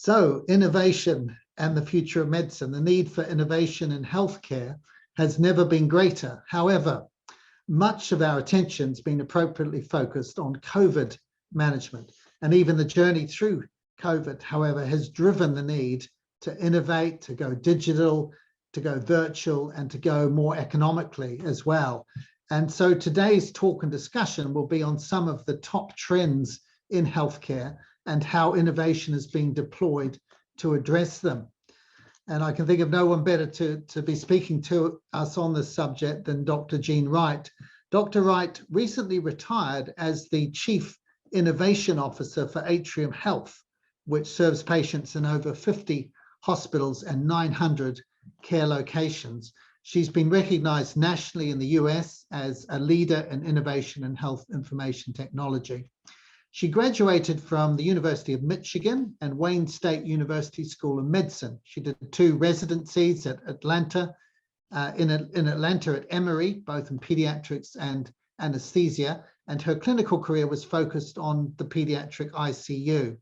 So innovation and the future of medicine, the need for innovation in healthcare has never been greater. However, much of our attention has been appropriately focused on COVID management, and even the journey through COVID, however, has driven the need to innovate, to go digital, to go virtual, and to go more economically as well. And so today's talk and discussion will be on some of the top trends in healthcare and how innovation is being deployed to address them. And I can think of no one better to be speaking to us on this subject than Dr. Jean Wright. Dr. Wright recently retired as the Chief Innovation Officer for Atrium Health, which serves patients in over 50 hospitals and 900 care locations. She's been recognized nationally in the US as a leader in innovation in health information technology. She graduated from the University of Michigan and Wayne State University School of Medicine. She did 2 residencies at Atlanta, in Atlanta at Emory, both in pediatrics and anesthesia, and her clinical career was focused on the pediatric ICU.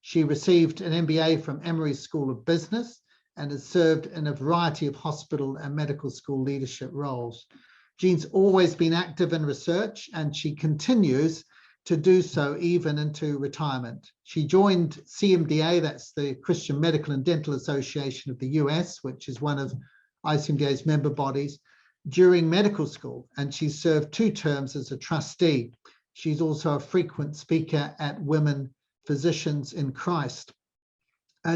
She received an MBA from Emory School of Business and has served in a variety of hospital and medical school leadership roles. Jean's always been active in research, and she continues to do so even into retirement. She joined CMDA, that's the Christian Medical and Dental Association of the US, which is one of ICMDA's member bodies, during medical school, and she served 2 terms as a trustee. She's also a frequent speaker at Women Physicians in Christ.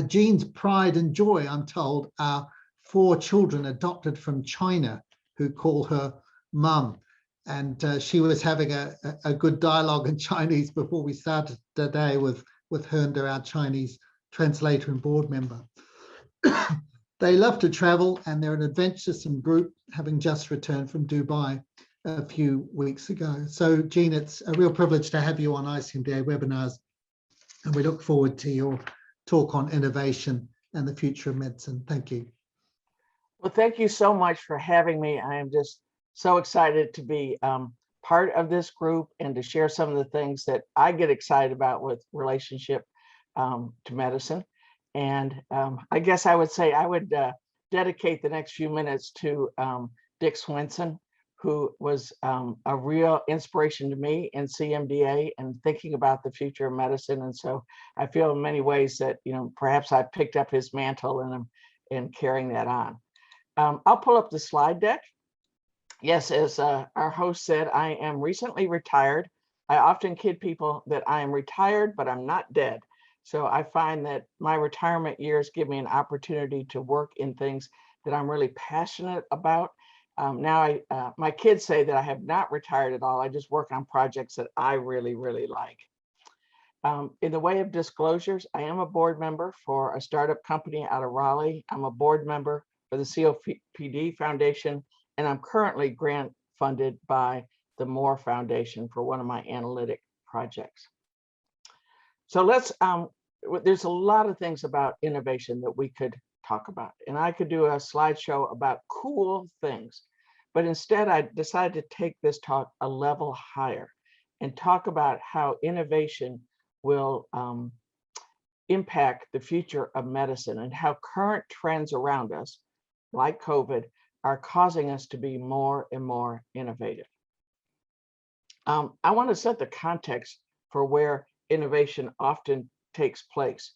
Jean's pride and joy, I'm told, are 4 children adopted from China who call her mum. And she was having a good dialogue in Chinese before we started today with Hernda, our Chinese translator and board member. They love to travel, and they're an adventuresome group, having just returned from Dubai a few weeks ago. So, Jean, it's a real privilege to have you on ICMDA webinars, and we look forward to your talk on innovation and the future of medicine. Thank you. Well, thank you so much for having me. I am just so excited to be part of this group and to share some of the things that I get excited about with relationship to medicine. And I guess I would say I would dedicate the next few minutes to Dick Swenson, who was a real inspiration to me in CMDA and thinking about the future of medicine. And so I feel in many ways that, perhaps I picked up his mantle and I'm carrying that on. I'll pull up the slide deck. Yes, as our host said, I am recently retired. I often kid people that I am retired, but I'm not dead. So I find that my retirement years give me an opportunity to work in things that I'm really passionate about. Now, my kids say that I have not retired at all. I just work on projects that I really, really like. In the way of disclosures, I am a board member for a startup company out of Raleigh. I'm a board member for the COPD Foundation, and I'm currently grant funded by the Moore Foundation for one of my analytic projects. So there's a lot of things about innovation that we could talk about, and I could do a slideshow about cool things, but instead I decided to take this talk a level higher and talk about how innovation will impact the future of medicine and how current trends around us, like COVID, are causing us to be more and more innovative. I want to set the context for where innovation often takes place.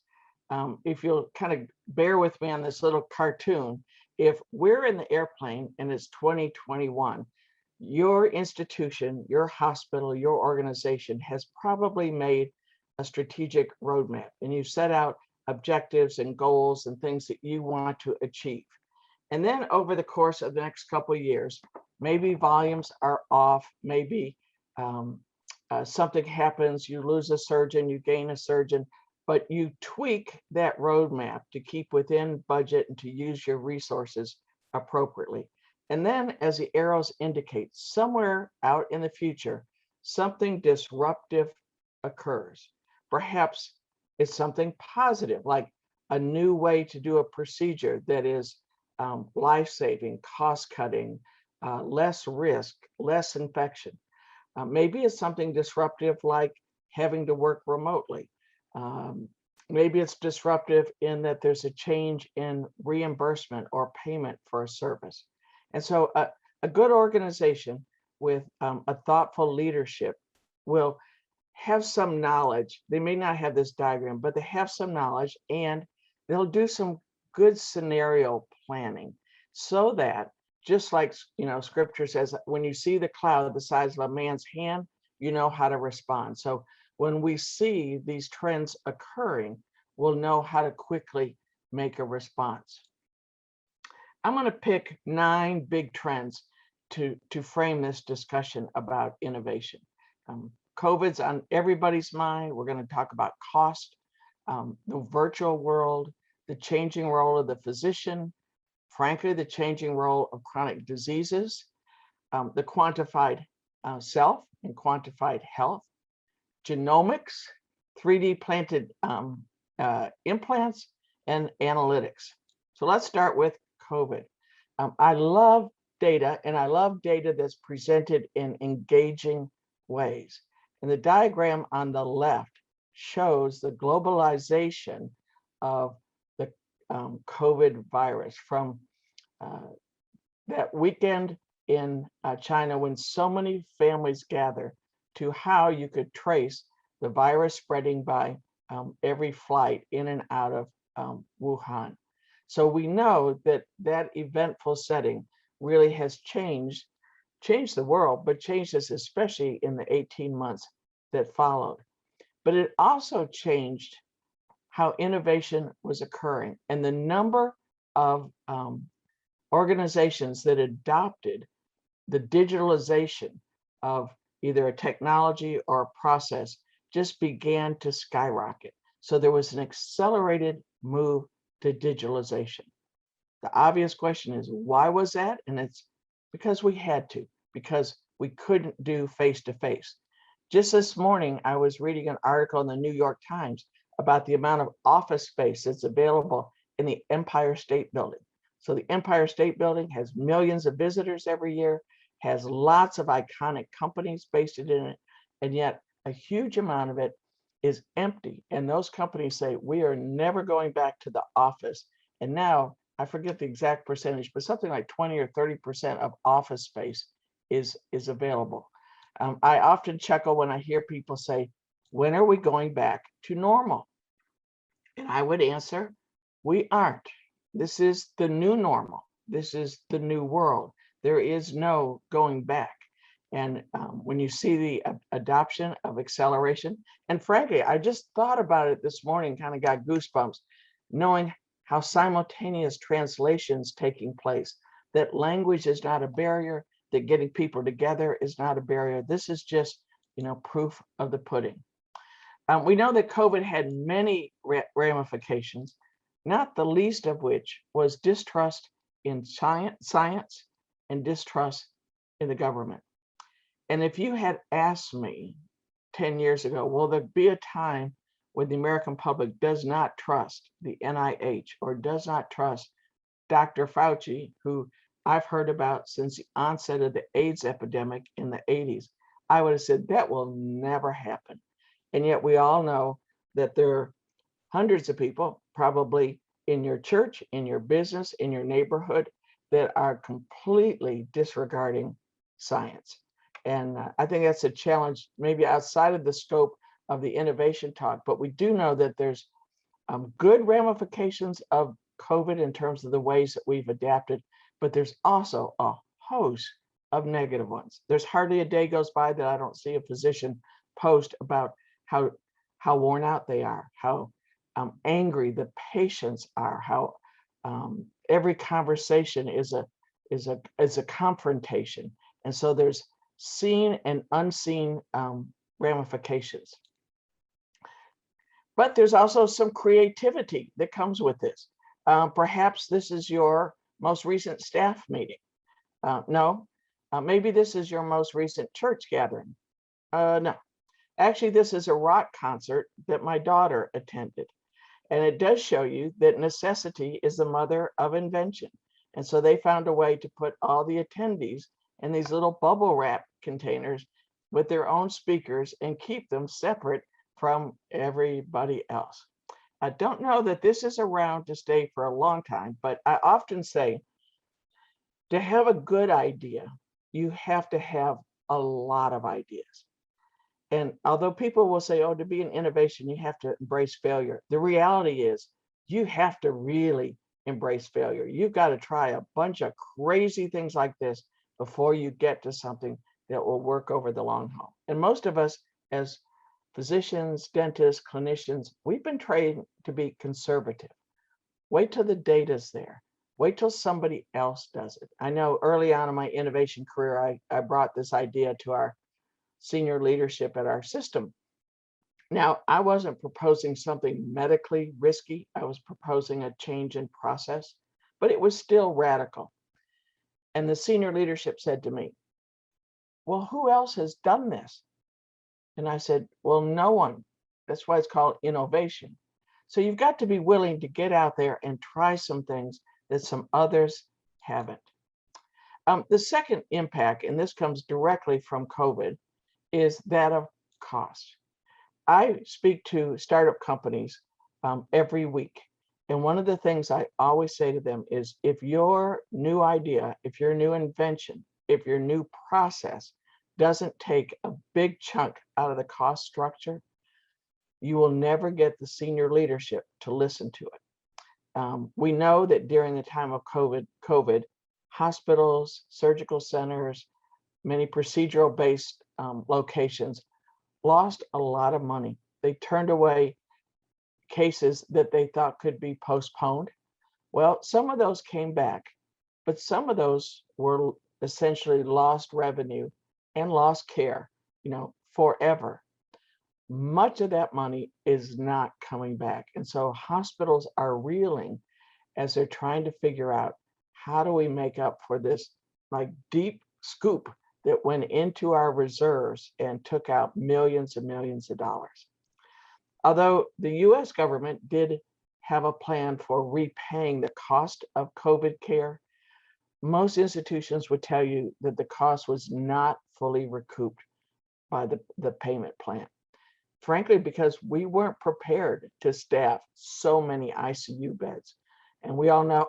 If you'll kind of bear with me on this little cartoon, if we're in the airplane and it's 2021, your institution, your hospital, your organization has probably made a strategic roadmap, and you set out objectives and goals and things that you want to achieve. And then over the course of the next couple of years, maybe volumes are off, maybe something happens, you lose a surgeon, you gain a surgeon, but you tweak that roadmap to keep within budget and to use your resources appropriately. And then, as the arrows indicate, somewhere out in the future, something disruptive occurs. Perhaps it's something positive, like a new way to do a procedure that is life-saving, cost-cutting, less risk, less infection. Maybe it's something disruptive like having to work remotely. Maybe it's disruptive in that there's a change in reimbursement or payment for a service. And so a good organization with a thoughtful leadership will have some knowledge. They may not have this diagram, but they have some knowledge, and they'll do some good scenario planning so that, just like, scripture says, when you see the cloud the size of a man's hand, you know how to respond. So when we see these trends occurring, we'll know how to quickly make a response. I'm going to pick 9 big trends to frame this discussion about innovation. COVID's on everybody's mind. We're going to talk about cost, the virtual world, the changing role of the physician, frankly, the changing role of chronic diseases, the quantified self and quantified health, genomics, 3D planted implants, and analytics. So let's start with COVID. I love data, and I love data that's presented in engaging ways. And the diagram on the left shows the globalization of the COVID virus from that weekend in China, when so many families gather, to how you could trace the virus spreading by every flight in and out of Wuhan. So we know that that eventful setting really has changed the world, but changed us especially in the 18 months that followed. But it also changed how innovation was occurring, and the number of organizations that adopted the digitalization of either a technology or a process just began to skyrocket. So there was an accelerated move to digitalization. The obvious question is, why was that? And it's because we had to, because we couldn't do face-to-face. Just this morning, I was reading an article in the New York Times about the amount of office space that's available in the Empire State Building. So the Empire State Building has millions of visitors every year, has lots of iconic companies based in it, and yet a huge amount of it is empty. And those companies say, we are never going back to the office. And now, I forget the exact percentage, but something like 20 or 30% of office space is available. I often chuckle when I hear people say, when are we going back to normal? And I would answer, we aren't. This is the new normal. This is the new world. There is no going back. And when you see the adoption of acceleration, and frankly, I just thought about it this morning, kind of got goosebumps, knowing how simultaneous translations taking place, that language is not a barrier, that getting people together is not a barrier. This is just, proof of the pudding. We know that COVID had many ramifications, not the least of which was distrust in science and distrust in the government. And if you had asked me 10 years ago, will there be a time when the American public does not trust the NIH or does not trust Dr. Fauci, who I've heard about since the onset of the AIDS epidemic in the 80s, I would have said that will never happen. And yet we all know that there are hundreds of people, probably in your church, in your business, in your neighborhood, that are completely disregarding science. And I think that's a challenge, maybe outside of the scope of the innovation talk, but we do know that there's good ramifications of COVID in terms of the ways that we've adapted, but there's also a host of negative ones. There's hardly a day goes by that I don't see a physician post about how worn out they are, how angry the patients are, how every conversation is a confrontation. And so there's seen and unseen ramifications. But there's also some creativity that comes with this. Perhaps this is your most recent staff meeting. No, maybe this is your most recent church gathering. No, actually, this is a rock concert that my daughter attended. And it does show you that necessity is the mother of invention. And so they found a way to put all the attendees in these little bubble wrap containers with their own speakers and keep them separate from everybody else. I don't know that this is around to stay for a long time, but I often say to have a good idea, you have to have a lot of ideas. And although people will say, oh, to be an innovation, you have to embrace failure. The reality is you have to really embrace failure. You've got to try a bunch of crazy things like this before you get to something that will work over the long haul. And most of us as physicians, dentists, clinicians, we've been trained to be conservative. Wait till the data's there. Wait till somebody else does it. I know early on in my innovation career, I brought this idea to our senior leadership at our system. Now, I wasn't proposing something medically risky. I was proposing a change in process, but it was still radical. And the senior leadership said to me, well, who else has done this? And I said, well, no one. That's why it's called innovation. So you've got to be willing to get out there and try some things that some others haven't. The second impact, and this comes directly from COVID, is that of cost. I speak to startup companies every week. And one of the things I always say to them is if your new idea, if your new invention, if your new process doesn't take a big chunk out of the cost structure, you will never get the senior leadership to listen to it. We know that during the time of COVID, hospitals, surgical centers, many procedural-based locations lost a lot of money. They turned away cases that they thought could be postponed. Well, some of those came back, but some of those were essentially lost revenue and lost care, forever. Much of that money is not coming back. And so hospitals are reeling as they're trying to figure out how do we make up for this deep scoop that went into our reserves and took out millions and millions of dollars. Although the US government did have a plan for repaying the cost of COVID care, most institutions would tell you that the cost was not fully recouped by the payment plan. Frankly, because we weren't prepared to staff so many ICU beds. And we all know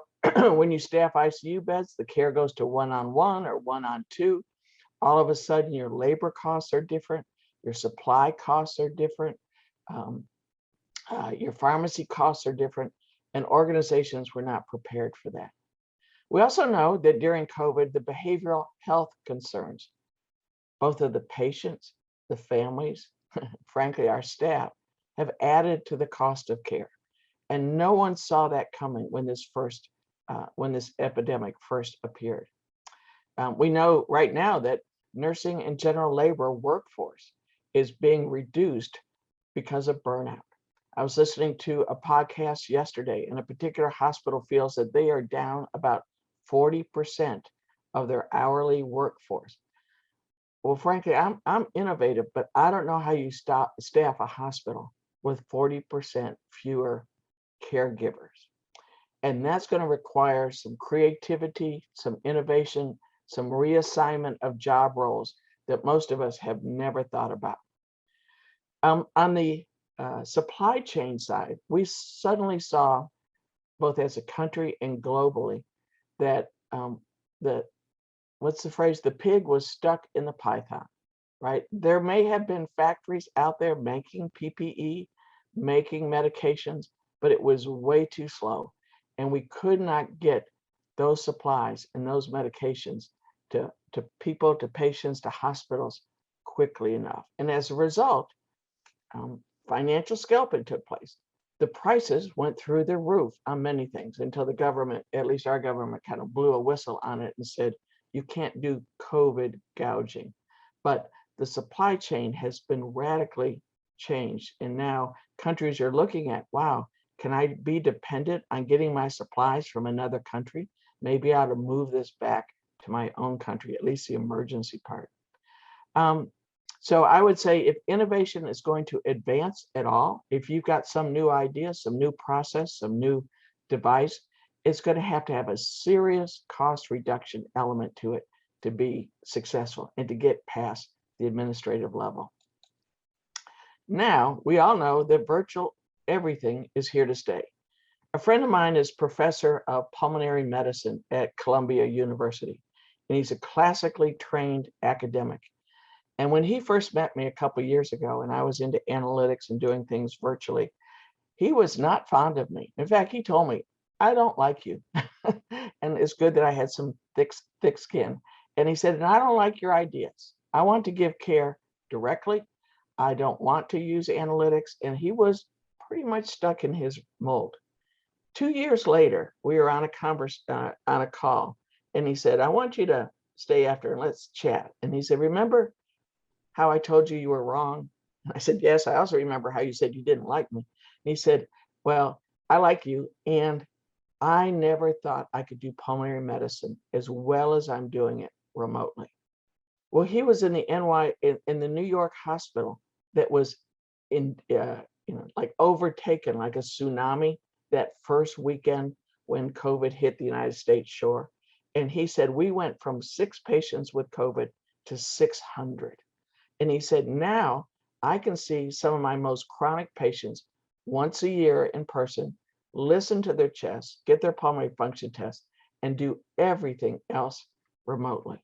when you staff ICU beds, the care goes to one-on-one or one-on-two. All of a sudden, your labor costs are different, your supply costs are different, your pharmacy costs are different, and organizations were not prepared for that. We also know that during COVID, the behavioral health concerns, both of the patients, the families, frankly, our staff, have added to the cost of care. And no one saw that coming when this epidemic first appeared. We know right now that nursing and general labor workforce is being reduced because of burnout. I was listening to a podcast yesterday, and a particular hospital feels that they are down about 40% of their hourly workforce. Well, frankly, I'm innovative, but I don't know how you staff a hospital with 40% fewer caregivers. And that's going to require some creativity, some innovation, some reassignment of job roles that most of us have never thought about. On the supply chain side, we suddenly saw, both as a country and globally, that what's the phrase? The pig was stuck in the python, right? There may have been factories out there making PPE, making medications, but it was way too slow. And we could not get those supplies and those medications to people, to patients, to hospitals quickly enough. And as a result, financial scalping took place. The prices went through the roof on many things until the government, at least our government, kind of blew a whistle on it and said, you can't do COVID gouging. But the supply chain has been radically changed. And now countries are looking at, wow, can I be dependent on getting my supplies from another country? Maybe I ought to move this back to my own country, at least the emergency part. So I would say if innovation is going to advance at all, if you've got some new idea, some new process, some new device, it's going to have a serious cost reduction element to it to be successful and to get past the administrative level. Now, we all know that virtual everything is here to stay. A friend of mine is professor of pulmonary medicine at Columbia University, and he's a classically trained academic. And when he first met me a couple of years ago, and I was into analytics and doing things virtually, he was not fond of me. In fact, he told me, I don't like you. And it's good that I had some thick skin. And he said, and I don't like your ideas. I want to give care directly. I don't want to use analytics. And he was pretty much stuck in his mold. 2 years later, we were on a call, and he said, I want you to stay after and let's chat. And he said, remember how I told you you were wrong? And I said, yes, I also remember how you said you didn't like me. And he said, well, I like you, and I never thought I could do pulmonary medicine as well as I'm doing it remotely. Well, he was in the in the New York hospital that was like overtaken like a tsunami that first weekend when COVID hit the United States shore. And he said, we went from 6 patients with COVID to 600. And he said, now I can see some of my most chronic patients once a year in person, listen to their chest, get their pulmonary function test, and do everything else remotely.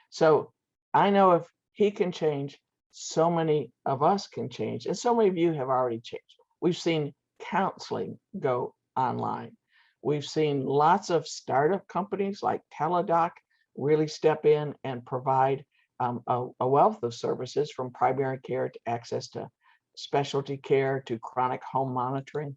So I know if he can change, so many of us can change, and so many of you have already changed. We've seen counseling go online. We've seen lots of startup companies like Teladoc really step in and provide a wealth of services, from primary care to access to specialty care to chronic home monitoring.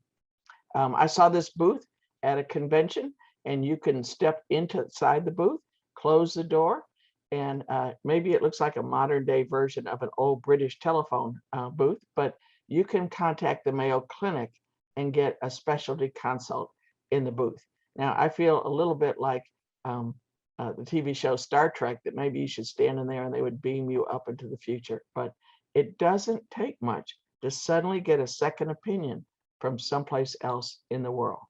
I saw this booth at a convention, and you can step inside the booth, close the door, and maybe it looks like a modern day version of an old British telephone booth, but you can contact the Mayo Clinic and get a specialty consult in the booth. Now, I feel a little bit like the TV show Star Trek, that maybe you should stand in there and they would beam you up into the future, but it doesn't take much to suddenly get a second opinion from someplace else in the world.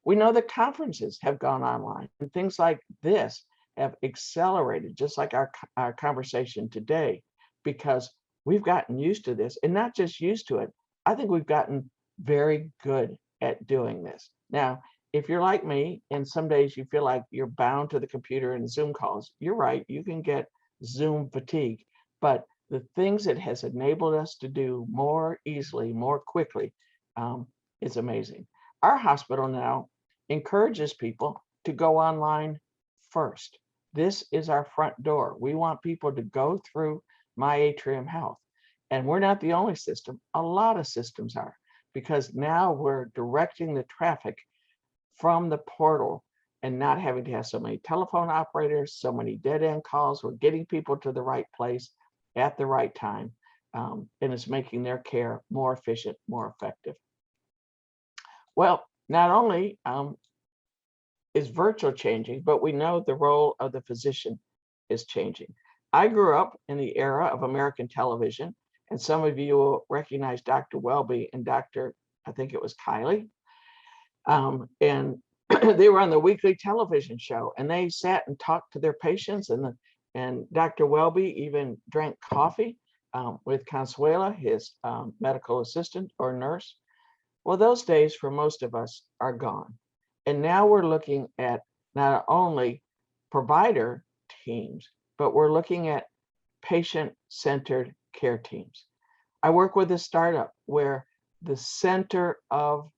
We know that conferences have gone online, and things like this have accelerated, just like our conversation today, because we've gotten used to this, and not just used to it. I think we've gotten very good at doing this. Now, if you're like me, and some days you feel like you're bound to the computer and Zoom calls, you're right, you can get Zoom fatigue, but the things it has enabled us to do more easily, more quickly, is amazing. Our hospital now encourages people to go online first. This is our front door. We want people to go through My Atrium Health. And we're not the only system. A lot of systems are, because now we're directing the traffic from the portal and not having to have so many telephone operators, so many dead end calls. We're getting people to the right place at the right time, and it's making their care more efficient, more effective. Well, not only is virtual changing, but we know the role of the physician is changing. I grew up in the era of American television, and some of you will recognize Dr. Welby and Dr. I think it was Kiley. And they were on the weekly television show, and they sat and talked to their patients, and Dr. Welby even drank coffee with Consuela, his medical assistant or nurse. Well, those days for most of us are gone. And now we're looking at not only provider teams, but we're looking at patient-centered care teams. I work with a startup where the center of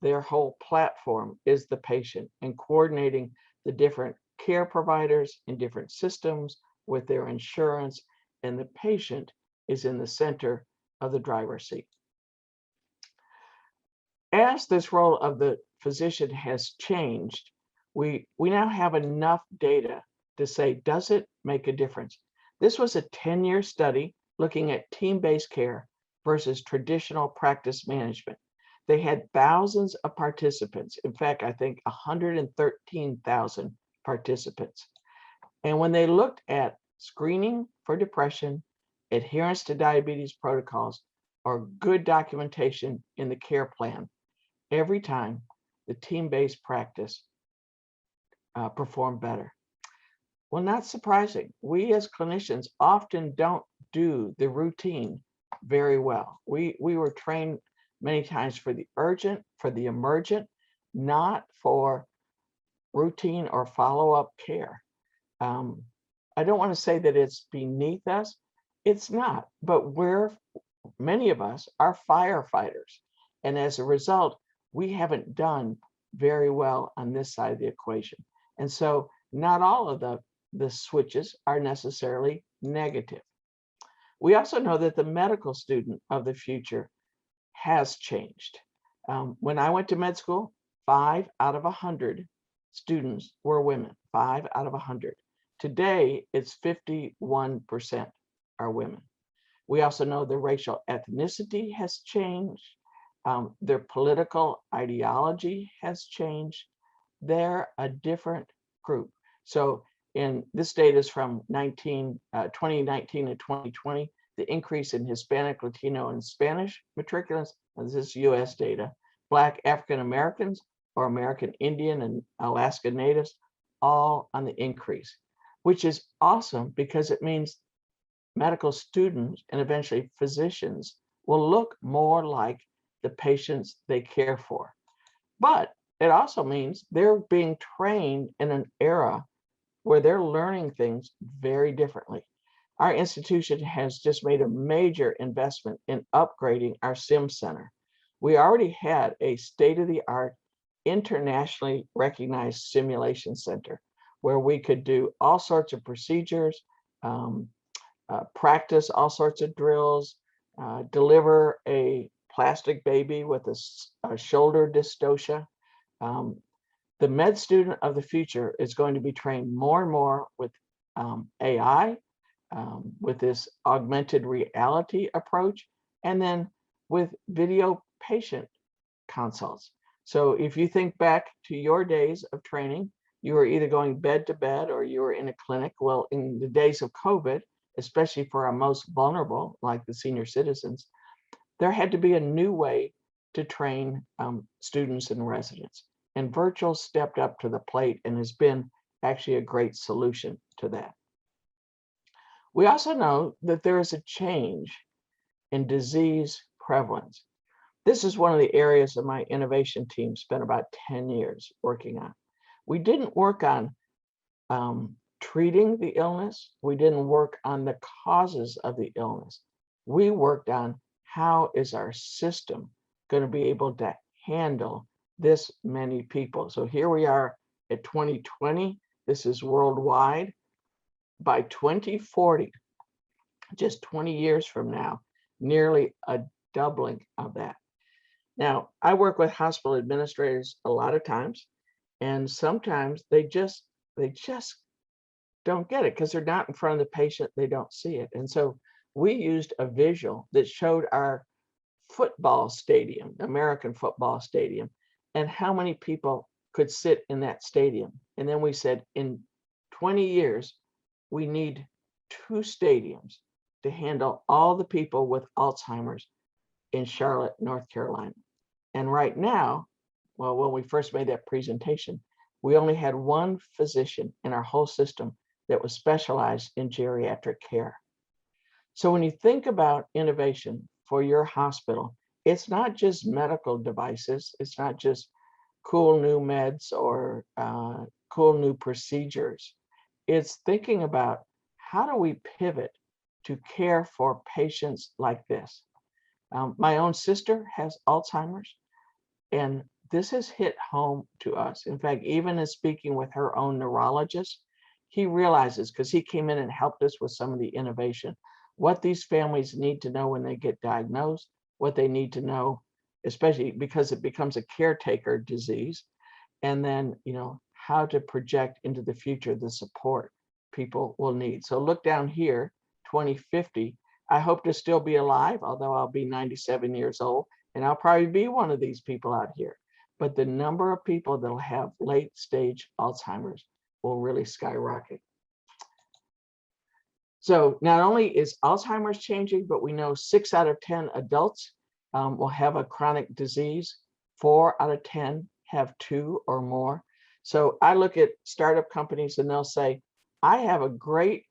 their whole platform is the patient, and coordinating the different care providers in different systems with their insurance, and the patient is in the center of the driver's seat. As this role of the physician has changed, we now have enough data to say, does it make a difference? This was a 10-year study looking at team-based care versus traditional practice management. They had thousands of participants. In fact, I think 113,000 participants. And when they looked at screening for depression, adherence to diabetes protocols, or good documentation in the care plan, every time the team-based practice performed better. Well, not surprising. We as clinicians often don't do the routine very well. We were trained many times for the urgent, for the emergent, not for routine or follow-up care. I don't want to say that it's beneath us. It's not, but many of us are firefighters. And as a result, we haven't done very well on this side of the equation. And so not all of the switches are necessarily negative. We also know that the medical student of the future has changed. When I went to med school, 5 out of 100 students were women, 5 out of 100. Today, it's 51% are women. We also know the racial ethnicity has changed. Their political ideology has changed. They're a different group. So this data is from 2019 to 2020, the increase in Hispanic, Latino, and Spanish matriculants, and this is US data, Black African Americans or American Indian and Alaska Natives, all on the increase, which is awesome because it means medical students and eventually physicians will look more like the patients they care for. But it also means they're being trained in an era where they're learning things very differently. Our institution has just made a major investment in upgrading our SIM center. We already had a state-of-the-art, internationally recognized simulation center where we could do all sorts of procedures, practice all sorts of drills, deliver a plastic baby with a shoulder dystocia. The med student of the future is going to be trained more and more with AI, with this augmented reality approach, and then with video patient consults. So if you think back to your days of training, you were either going bed to bed or you were in a clinic. Well, in the days of COVID, especially for our most vulnerable, like the senior citizens, there had to be a new way to train students and residents. And virtual stepped up to the plate and has been actually a great solution to that. We also know that there is a change in disease prevalence. This is one of the areas that my innovation team spent about 10 years working on. We didn't work on treating the illness. We didn't work on the causes of the illness. We worked on how is our system going to be able to handle this many people. So here we are at 2020. This is worldwide. By 2040, just 20 years from now, nearly a doubling of that. Now, I work with hospital administrators a lot of times, and sometimes they just don't get it because they're not in front of the patient. They don't see it. And so we used a visual that showed our football stadium, American football stadium, and how many people could sit in that stadium. And then we said, in 20 years, we need 2 stadiums to handle all the people with Alzheimer's in Charlotte, North Carolina. And right now, well, when we first made that presentation, we only had 1 physician in our whole system that was specialized in geriatric care. So when you think about innovation for your hospital, it's not just medical devices. It's not just cool new meds or cool new procedures. It's thinking about how do we pivot to care for patients like this. My own sister has Alzheimer's, and this has hit home to us. In fact, even in speaking with her own neurologist, he realizes, because he came in and helped us with some of the innovation, what these families need to know when they get diagnosed, what they need to know, especially because it becomes a caretaker disease, and then, how to project into the future the support people will need. So look down here, 2050, I hope to still be alive, although I'll be 97 years old, and I'll probably be one of these people out here. But the number of people that'll have late stage Alzheimer's will really skyrocket. So not only is Alzheimer's changing, but we know 6 out of 10 adults will have a chronic disease. 4 out of 10 have 2 or more. So I look at startup companies and they'll say, I have a great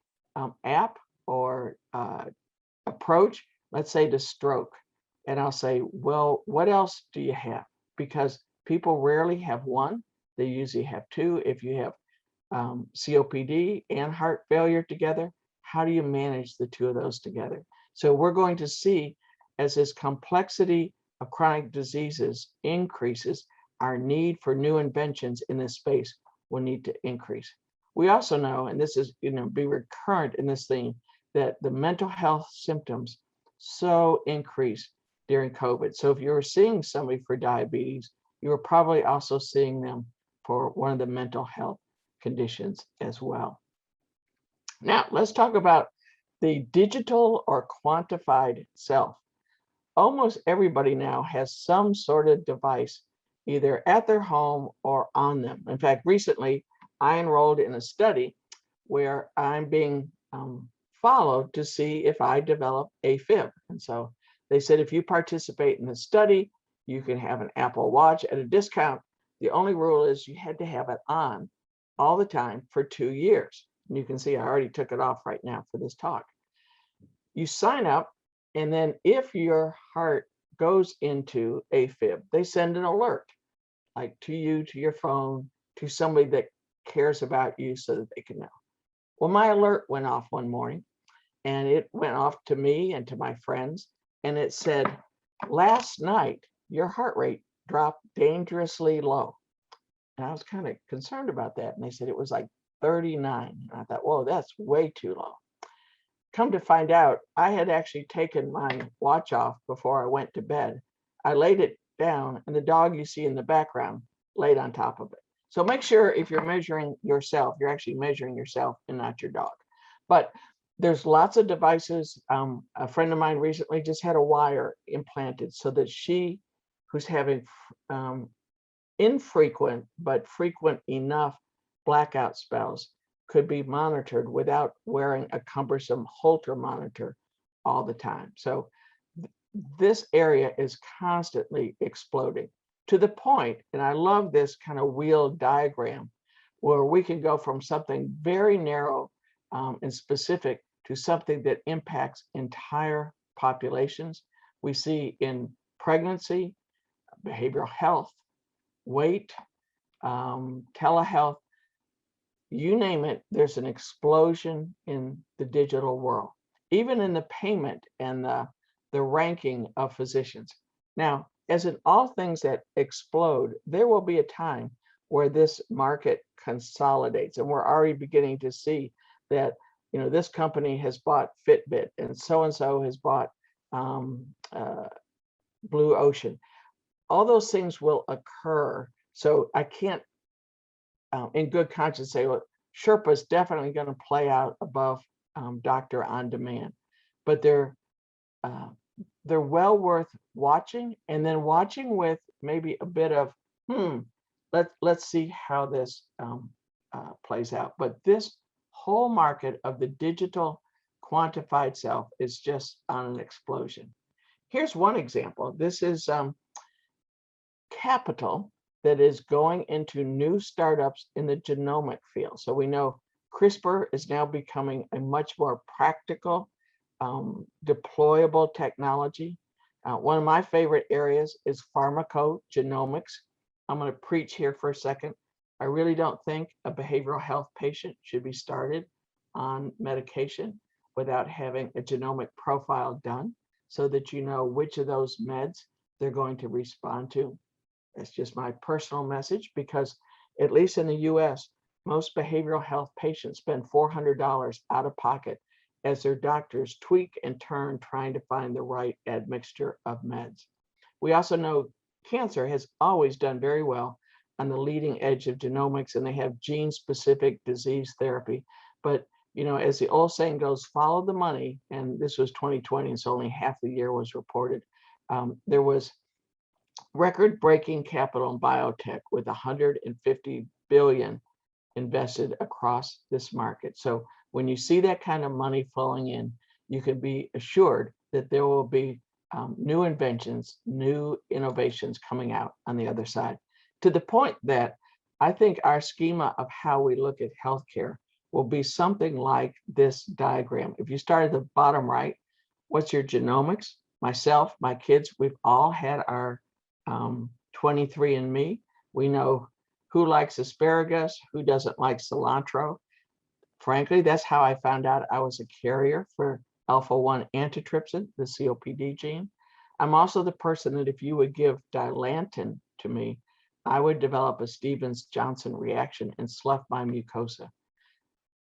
app or approach, let's say to stroke. And I'll say, well, what else do you have? Because people rarely have one. They usually have two. If you have COPD and heart failure together, how do you manage the two of those together? So we're going to see, as this complexity of chronic diseases increases, our need for new inventions in this space will need to increase. We also know, and this is be recurrent in this theme, that the mental health symptoms so increased during COVID. So if you were seeing somebody for diabetes, you were probably also seeing them for one of the mental health conditions as well. Now, let's talk about the digital or quantified self. Almost everybody now has some sort of device, either at their home or on them. In fact, recently, I enrolled in a study where I'm being followed to see if I develop AFib. And so they said, if you participate in the study, you can have an Apple Watch at a discount. The only rule is you had to have it on all the time for 2 years. And you can see I already took it off right now for this talk. You sign up, and then if your heart goes into AFib, they send an alert, like to you, to your phone, to somebody that cares about you so that they can know. Well, my alert went off one morning, and it went off to me and to my friends, and it said, last night, your heart rate dropped dangerously low. And I was kind of concerned about that. And they said it was like 39. And I thought, whoa, that's way too low. Come to find out, I had actually taken my watch off before I went to bed. I laid it down, and the dog you see in the background laid on top of it. So make sure if you're measuring yourself, you're actually measuring yourself and not your dog. But there's lots of devices. A friend of mine recently just had a wire implanted so that she, who's having infrequent but frequent enough blackout spells, could be monitored without wearing a cumbersome Holter monitor all the time. So this area is constantly exploding to the point, and I love this kind of wheel diagram, where we can go from something very narrow and specific to something that impacts entire populations. We see in pregnancy, behavioral health, weight, telehealth, you name it, there's an explosion in the digital world, even in the payment and the ranking of physicians. Now, as in all things that explode, there will be a time where this market consolidates, and we're already beginning to see that, this company has bought Fitbit, and so has bought Blue Ocean. All those things will occur. So I can't, in good conscience, say, well, Sherpa is definitely going to play out above Doctor on Demand, but they're well worth watching, and then watching with maybe a bit of let's see how this plays out. But this whole market of the digital quantified self is just on an explosion. Here's one example. This is capital that is going into new startups in the genomic field. So we know CRISPR is now becoming a much more practical, deployable technology. One of my favorite areas is pharmacogenomics. I'm going to preach here for a second. I really don't think a behavioral health patient should be started on medication without having a genomic profile done, so that you know which of those meds they're going to respond to. That's just my personal message, because at least in the US, most behavioral health patients spend $400 out of pocket as their doctors tweak and turn trying to find the right admixture of meds. We also know cancer has always done very well on the leading edge of genomics, and they have gene-specific disease therapy. But as the old saying goes, follow the money. And this was 2020, and so only half the year was reported. There was record-breaking capital in biotech with 150 billion invested across this market. So when you see that kind of money flowing in, you can be assured that there will be new inventions, new innovations coming out on the other side, to the point that I think our schema of how we look at healthcare will be something like this diagram. If you start at the bottom right, what's your genomics? Myself, my kids, we've all had our 23andMe. We know who likes asparagus, who doesn't like cilantro. Frankly, that's how I found out I was a carrier for alpha-1 antitrypsin, the COPD gene. I'm also the person that if you would give Dilantin to me, I would develop a Stevens-Johnson reaction and slough my mucosa.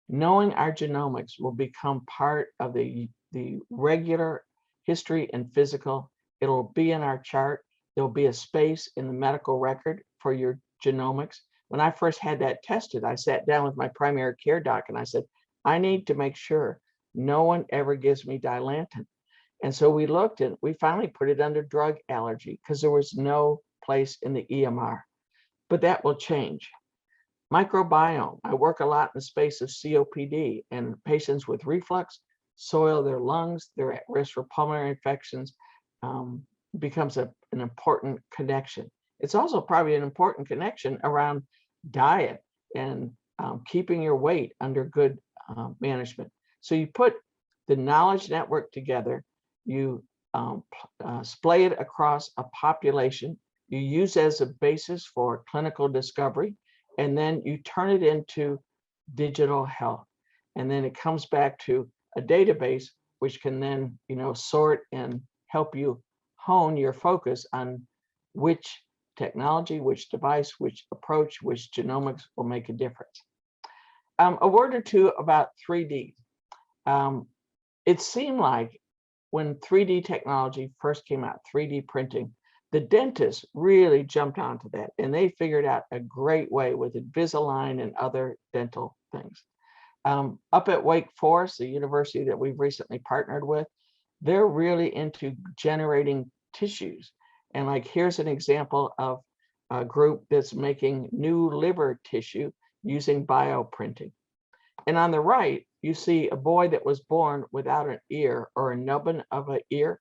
Knowing our genomics will become part of the regular history and physical. It'll be in our chart. There'll be a space in the medical record for your genomics. When I first had that tested, I sat down with my primary care doc and I said, I need to make sure no one ever gives me Dilantin. And so we looked and we finally put it under drug allergy because there was no place in the EMR. But that will change. Microbiome. I work a lot in the space of COPD, and patients with reflux soil their lungs. They're at risk for pulmonary infections. Becomes an important connection. It's also probably an important connection around diet and keeping your weight under good management. So you put the knowledge network together, you splay it across a population, you use as a basis for clinical discovery, and then you turn it into digital health. And then it comes back to a database, which can then, sort and help you hone your focus on which technology, which device, which approach, which genomics will make a difference. A word or two about 3D. It seemed like when 3D technology first came out, 3D printing, the dentists really jumped onto that, and they figured out a great way with Invisalign and other dental things. Up at Wake Forest, the university that we've recently partnered with, they're really into generating tissues. And like, here's an example of a group that's making new liver tissue using bioprinting. And on the right, you see a boy that was born without an ear or a nubbin of an ear.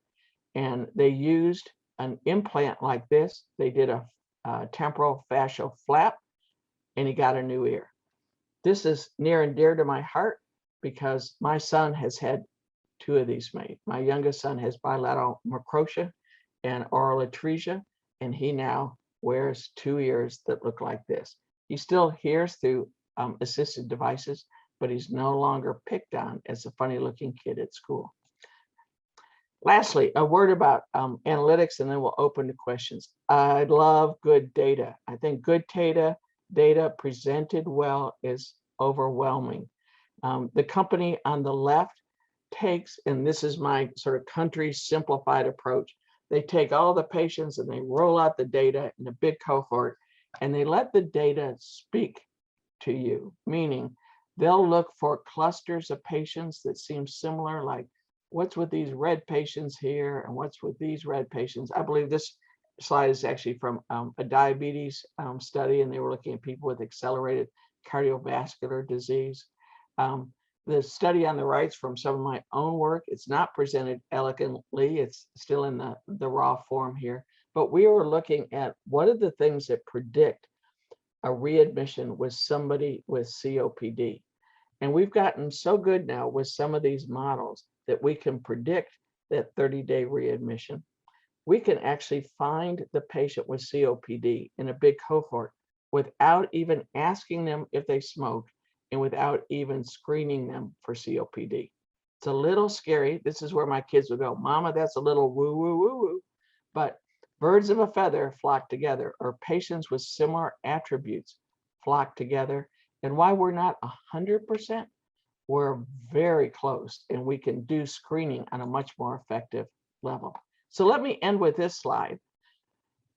And they used an implant like this. They did a temporal fascial flap, and he got a new ear. This is near and dear to my heart because my son has had 2 of these made. My youngest son has bilateral macrotia and oral atresia, and he now wears 2 ears that look like this. He still hears through assisted devices, but he's no longer picked on as a funny looking kid at school. Lastly, a word about analytics, and then we'll open to questions. I love good data. I think good data presented well is overwhelming. The company on the left takes, and this is my sort of country simplified approach, they take all the patients and they roll out the data in a big cohort, and they let the data speak to you, meaning they'll look for clusters of patients that seem similar, like what's with these red patients here and what's with these red patients. I believe this slide is actually from a diabetes study, and they were looking at people with accelerated cardiovascular disease. The study on the right is from some of my own work. It's not presented elegantly. It's still in the raw form here. But we were looking at what are the things that predict a readmission with somebody with COPD. And we've gotten so good now with some of these models that we can predict that 30-day readmission. We can actually find the patient with COPD in a big cohort without even asking them if they smoke and without even screening them for COPD. It's a little scary. This is where my kids would go, Mama, that's a little woo, woo, woo, woo. But birds of a feather flock together, or patients with similar attributes flock together. And why we're not 100%, we're very close, and we can do screening on a much more effective level. So let me end with this slide.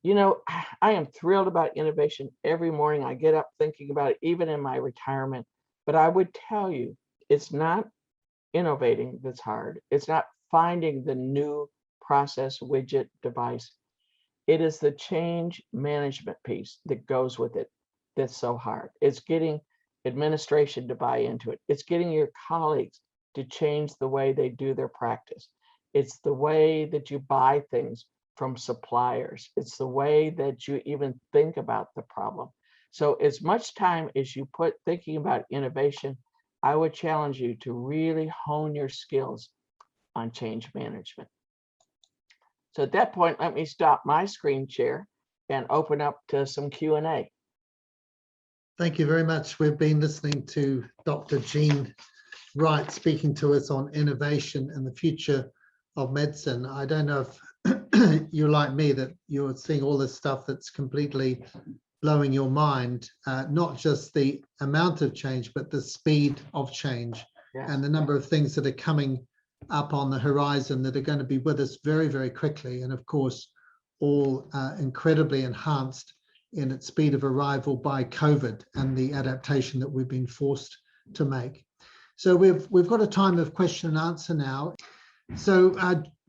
I am thrilled about innovation every morning. I get up thinking about it, even in my retirement. But I would tell you, it's not innovating that's hard. It's not finding the new process, widget, device. It is the change management piece that goes with it that's so hard. It's getting administration to buy into it. It's getting your colleagues to change the way they do their practice. It's the way that you buy things from suppliers. It's the way that you even think about the problem. So as much time as you put thinking about innovation, I would challenge you to really hone your skills on change management. So at that point, let me stop my screen share and open up to some Q&A. Thank you very much. We've been listening to Dr. Jean Wright speaking to us on innovation and the future of medicine. I don't know if you're like me, that you're seeing all this stuff that's completely blowing your mind, not just the amount of change, but the speed of change. Yes. And the number of things that are coming up on the horizon that are going to be with us very, very quickly. And of course, all incredibly enhanced in its speed of arrival by COVID and the adaptation that we've been forced to make. So we've got a time of question and answer now. So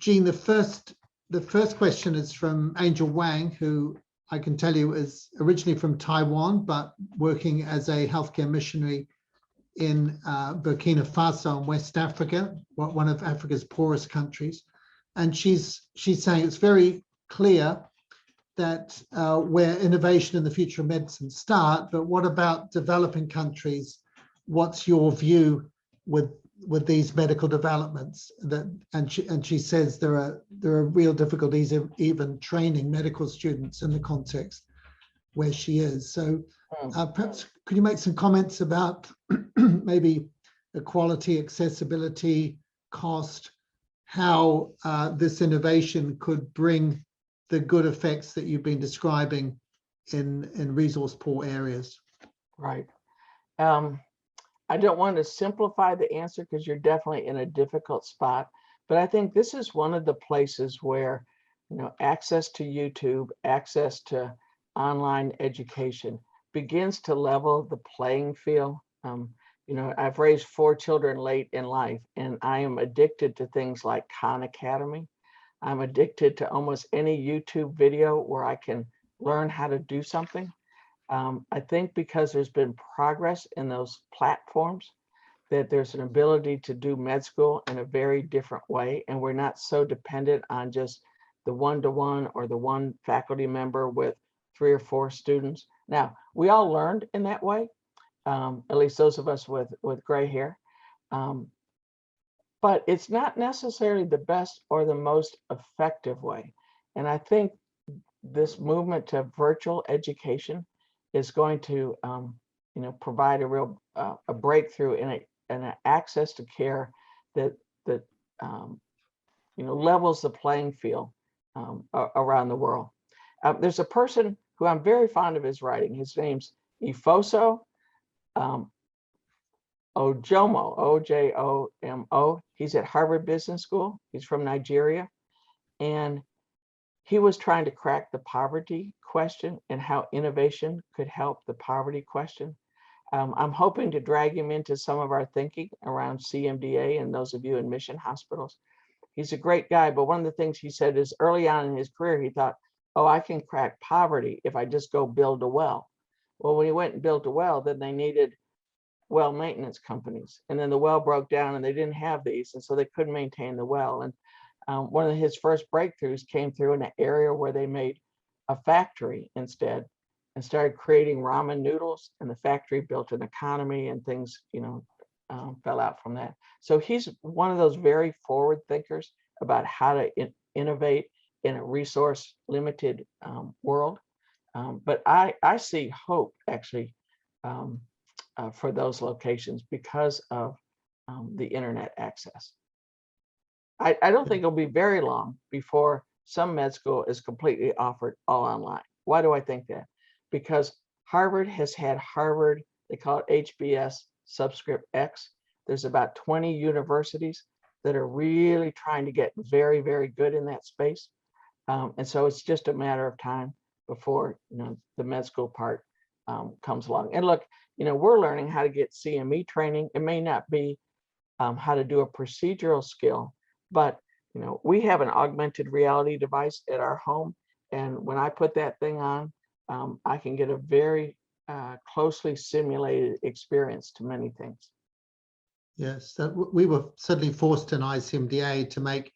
Jean, the first question is from Angel Wang, who I can tell you is originally from Taiwan, but working as a healthcare missionary in Burkina Faso in West Africa, one of Africa's poorest countries. And she's saying it's very clear that where innovation in the future of medicine start, but what about developing countries? What's your view with these medical developments? And she says there are real difficulties of even training medical students in the context where she is. So perhaps could you make some comments about maybe equality, accessibility, cost, how this innovation could bring the good effects that you've been describing in resource poor areas? Right. I don't want to simplify the answer because you're definitely in a difficult spot, but I think this is one of the places where, access to YouTube, access to online education begins to level the playing field. I've raised 4 children late in life, and I am addicted to things like Khan Academy. I'm addicted to almost any YouTube video where I can learn how to do something. I think because there's been progress in those platforms, that there's an ability to do med school in a very different way, and we're not so dependent on just the one-to-one or the one faculty member with 3 or 4 students. Now, we all learned in that way, at least those of us with gray hair. But it's not necessarily the best or the most effective way. And I think this movement to virtual education is going to, provide a real a breakthrough in an access to care that levels the playing field around the world. There's a person who I'm very fond of his writing. His name's Ifoso Ojomo, O-J-O-M-O. He's at Harvard Business School. He's from Nigeria. And he was trying to crack the poverty question and how innovation could help the poverty question. I'm hoping to drag him into some of our thinking around CMDA and those of you in mission hospitals. He's a great guy, but one of the things he said is early on in his career, he thought, oh, I can crack poverty if I just go build a well. Well, when he went and built a well, then they needed well maintenance companies. And then the well broke down and they didn't have these. And so they couldn't maintain the well. And one of his first breakthroughs came through in an area where they made a factory instead and started creating ramen noodles. And the factory built an economy and things, fell out from that. So he's one of those very forward thinkers about how to innovate in a resource limited world. But I see hope actually for those locations because of the internet access. I don't think it'll be very long before some med school is completely offered all online. Why do I think that? Because Harvard has had Harvard, they call it HBS subscript X. There's about 20 universities that are really trying to get very, very good in that space. And so it's just a matter of time before the med school part comes along. And look, we're learning how to get CME training. It may not be how to do a procedural skill, but we have an augmented reality device at our home. And when I put that thing on, I can get a very closely simulated experience to many things. Yes, we were certainly forced in ICMDA to make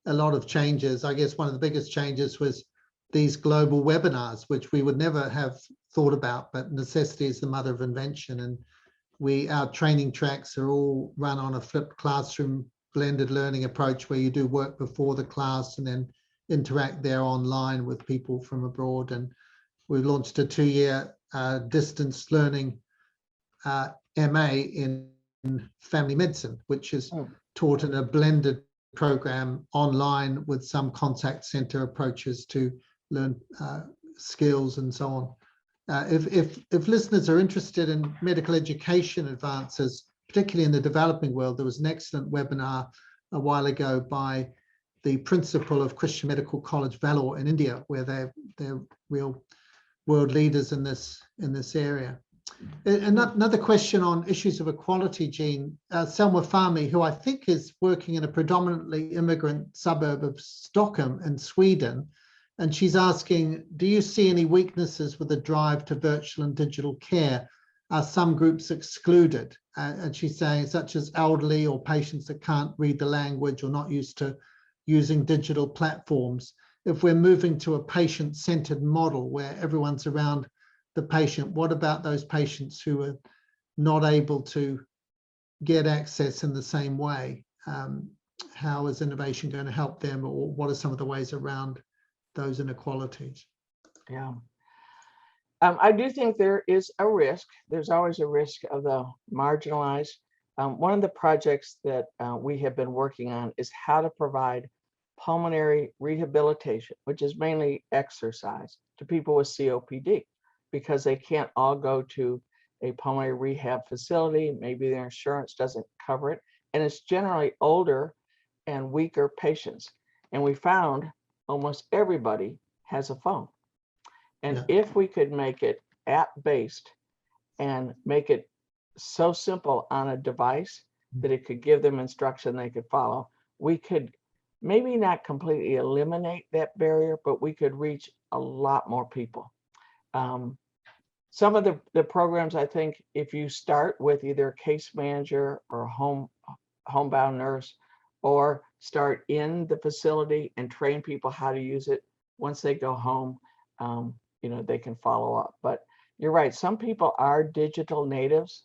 a lot of changes. I guess one of the biggest changes was these global webinars, which we would never have thought about, but necessity is the mother of invention. And our training tracks are all run on a flipped classroom blended learning approach where you do work before the class and then interact there online with people from abroad. And we launched a 2-year distance learning MA in family medicine, which is taught in a blended program online with some contact center approaches to learn skills and so on. If listeners are interested in medical education advances, particularly in the developing world, there was an excellent webinar a while ago by the principal of Christian Medical College, Vellore in India, where they're real world leaders in this area. Another question on issues of equality, Jean. Selma Fahmy, who I think is working in a predominantly immigrant suburb of Stockholm in Sweden, and she's asking, do you see any weaknesses with the drive to virtual and digital care? Are some groups excluded? And she's saying, such as elderly or patients that can't read the language or not used to using digital platforms. If we're moving to a patient-centered model where everyone's around the patient, what about those patients who are not able to get access in the same way? How is innovation going to help them, or what are some of the ways around those inequalities? Yeah. I do think there is a risk. There's always a risk of the marginalized. One of the projects that we have been working on is how to provide pulmonary rehabilitation, which is mainly exercise, to people with COPD, because they can't all go to a pulmonary rehab facility. Maybe their insurance doesn't cover it. And it's generally older and weaker patients. And we found almost everybody has a phone. And if we could make it app-based and make it so simple on a device that it could give them instruction they could follow, we could maybe not completely eliminate that barrier, but we could reach a lot more people. Some of the programs, I think, if you start with either a case manager or a homebound nurse, or start in the facility and train people how to use it, once they go home, they can follow up. But you're right, some people are digital natives,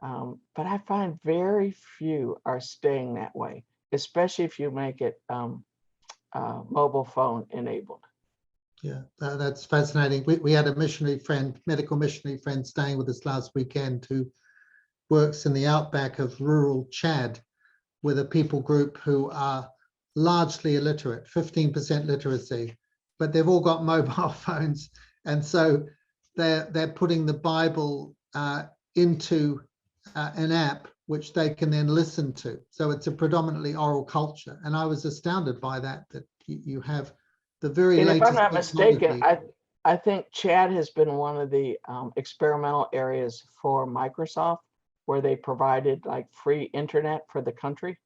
but I find very few are staying that way, especially if you make it mobile phone enabled. Yeah, that's fascinating. We had a missionary friend, medical missionary friend, staying with us last weekend who works in the outback of rural Chad with a people group who are largely illiterate, 15% literacy, but they've all got mobile phones. And so they're putting the Bible into an app which they can then listen to. So it's a predominantly oral culture. And I was astounded by that you have the very and latest. If I'm not mistaken, I think Chad has been one of the experimental areas for Microsoft, where they provided like free internet for the country.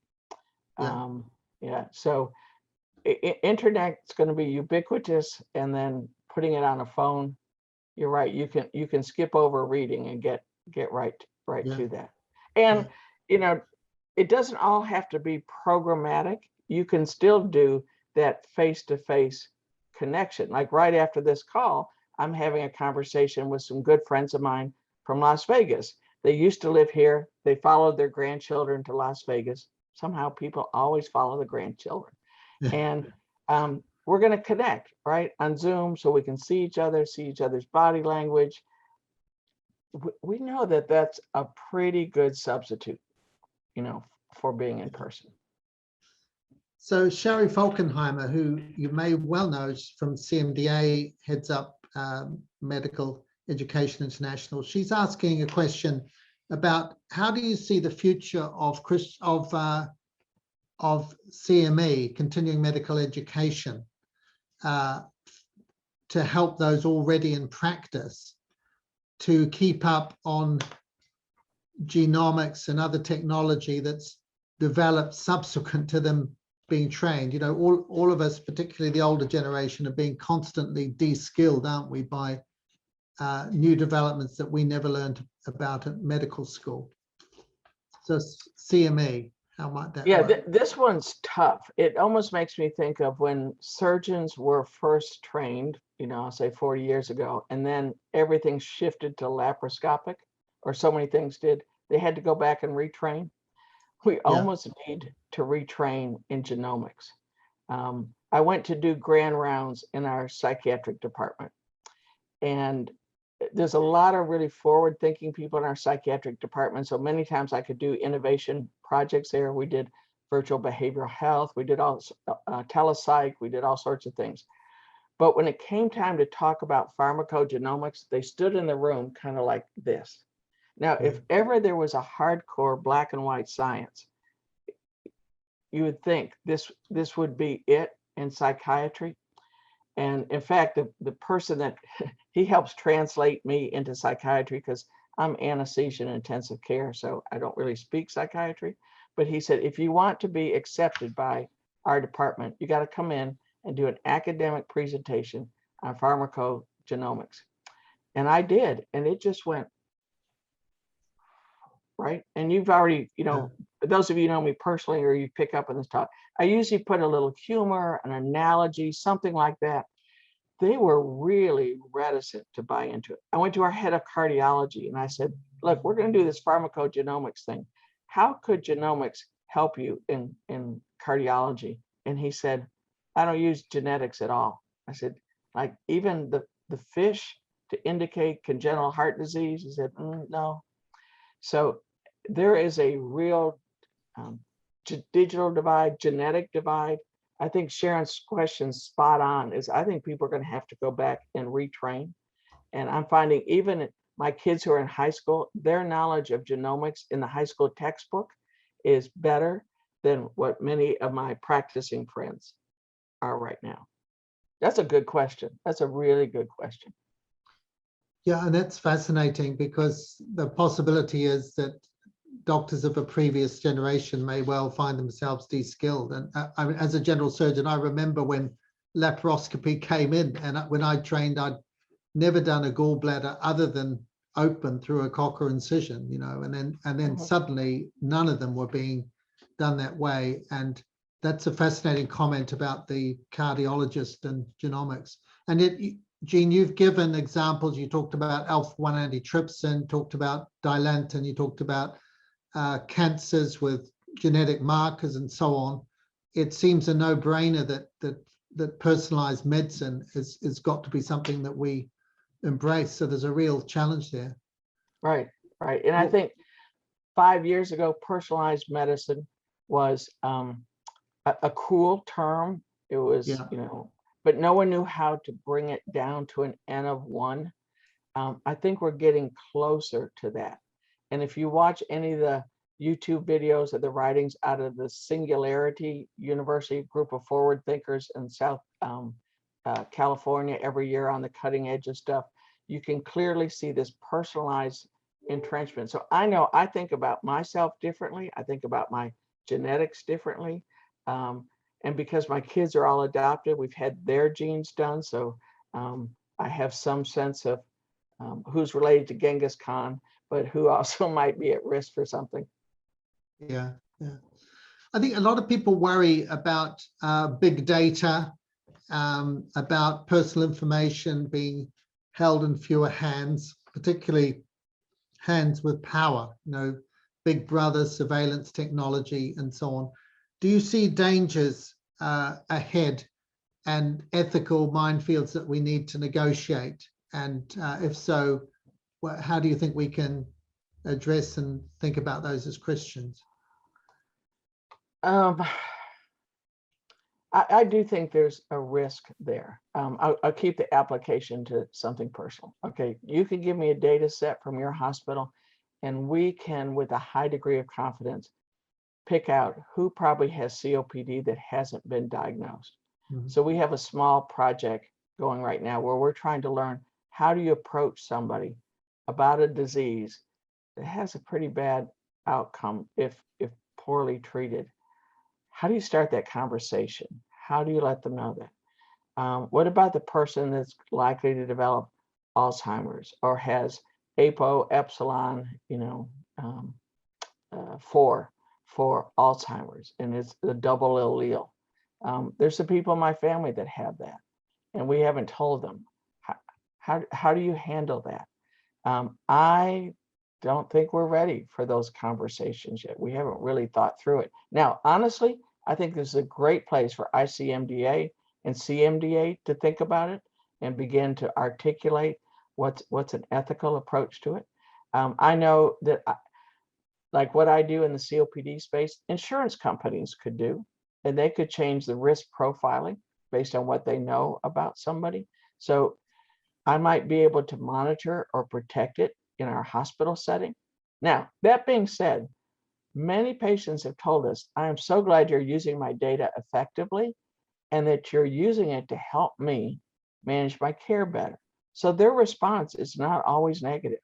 So internet's going to be ubiquitous, and then putting it on a phone, you're right, you can skip over reading and get right to that. And it doesn't all have to be programmatic. You can still do that face-to-face connection. Like right after this call, I'm having a conversation with some good friends of mine from Las Vegas. They used to live here. They followed their grandchildren to Las Vegas. Somehow people always follow the grandchildren. And we're going to connect right on Zoom so we can see each other's body language. We know that that's a pretty good substitute, for being in person. So Sherry Falkenheimer, who you may well know from CMDA, heads up Medical Education International, she's asking a question about how do you see the future of CME, continuing medical education, to help those already in practice to keep up on genomics and other technology that's developed subsequent to them being trained. All of us, particularly the older generation, are being constantly de-skilled, aren't we, by new developments that we never learned about at medical school. So CME, how might that work? This one's tough. It almost makes me think of when surgeons were first trained, I'll say 40 years ago, and then everything shifted to laparoscopic, or so many things did. They had to go back and retrain. We almost need to retrain in genomics. I went to do grand rounds in our psychiatric department. And there's a lot of really forward-thinking people in our psychiatric department. So many times I could do innovation projects there. We did virtual behavioral health. We did all telepsych. We did all sorts of things. But when it came time to talk about pharmacogenomics, they stood in the room kind of like this. Now, if ever there was a hardcore black and white science, you would think this would be it in psychiatry. And in fact, the person that he helps translate me into psychiatry, because I'm anesthesia and intensive care, so I don't really speak psychiatry. But he said, if you want to be accepted by our department, you got to come in and do an academic presentation on pharmacogenomics. And I did, and it just went right. And you've already, those of you know me personally, or you pick up on this talk, I usually put a little humor, an analogy, something like that. They were really reticent to buy into it. I went to our head of cardiology and I said, look, we're going to do this pharmacogenomics thing. How could genomics help you in cardiology? And he said, I don't use genetics at all. I said, like even the fish to indicate congenital heart disease? He said, no. So there is a real digital divide, genetic divide. I think Sharon's question's spot on. Is I think people are going to have to go back and retrain. And I'm finding even my kids who are in high school, their knowledge of genomics in the high school textbook is better than what many of my practicing friends are right now. That's a good question. That's a really good question. Yeah, and that's fascinating because the possibility is that doctors of a previous generation may well find themselves de-skilled. And as a general surgeon, I remember when laparoscopy came in, and when I trained, I'd never done a gallbladder other than open through a cochlear incision, and then suddenly none of them were being done that way. And that's a fascinating comment about the cardiologist and genomics. And Jean, you've given examples. You talked about alpha-1 antitrypsin, talked about Dilantin, you talked about cancers with genetic markers and so on. It seems a no-brainer that personalized medicine has got to be something that we embrace. So there's a real challenge there. Right. And I think 5 years ago, personalized medicine was a cool term. It was, but no one knew how to bring it down to an N of 1. I think we're getting closer to that. And if you watch any of the YouTube videos of the writings out of the Singularity University group of forward thinkers in South California every year on the cutting edge of stuff, you can clearly see this personalized entrenchment. So I know I think about myself differently. I think about my genetics differently. And because my kids are all adopted, we've had their genes done. So I have some sense of who's related to Genghis Khan, but who also might be at risk for something. Yeah. I think a lot of people worry about big data, about personal information being held in fewer hands, particularly hands with power, big brother surveillance technology and so on. Do you see dangers ahead and ethical minefields that we need to negotiate? And if so, how do you think we can address and think about those as Christians? I do think there's a risk there. I'll keep the application to something personal. Okay, you can give me a data set from your hospital, and we can, with a high degree of confidence, pick out who probably has COPD that hasn't been diagnosed. Mm-hmm. So we have a small project going right now where we're trying to learn how do you approach somebody about a disease that has a pretty bad outcome if poorly treated. How do you start that conversation? How do you let them know that? What about the person that's likely to develop Alzheimer's or has APO epsilon, 4 for Alzheimer's, and it's a double allele? There's some people in my family that have that, and we haven't told them. How do you handle that? I don't think we're ready for those conversations yet. We haven't really thought through it. Now, honestly, I think this is a great place for ICMDA and CMDA to think about it and begin to articulate what's an ethical approach to it. I know that like what I do in the COPD space, insurance companies could do, and they could change the risk profiling based on what they know about somebody. So I might be able to monitor or protect it in our hospital setting. Now, that being said, many patients have told us, I am so glad you're using my data effectively and that you're using it to help me manage my care better. So their response is not always negative.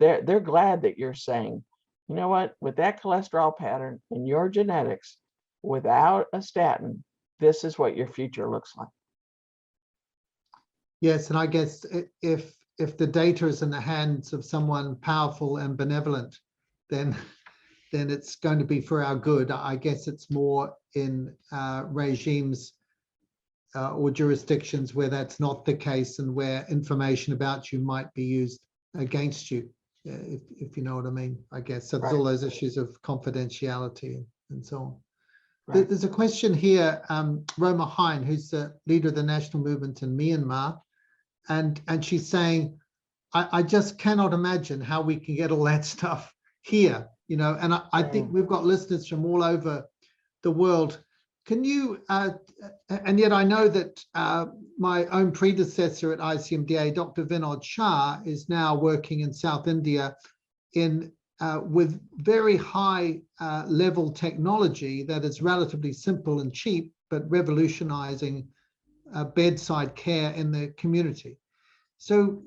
They're glad that you're saying, you know what, with that cholesterol pattern in your genetics, without a statin, this is what your future looks like. Yes, and I guess if the data is in the hands of someone powerful and benevolent, then it's going to be for our good. I guess it's more in regimes or jurisdictions where that's not the case and where information about you might be used against you, if you know what I mean, I guess. So there's all those issues of confidentiality and so on. Right. There's a question here, Roma Hein, who's the leader of the national movement in Myanmar, and she's saying, I just cannot imagine how we can get all that stuff here, you know, and I think we've got listeners from all over the world. Can you, and yet I know that my own predecessor at ICMDA, Dr. Vinod Shah, is now working in South India with very high level technology that is relatively simple and cheap, but revolutionizing bedside care in the community. So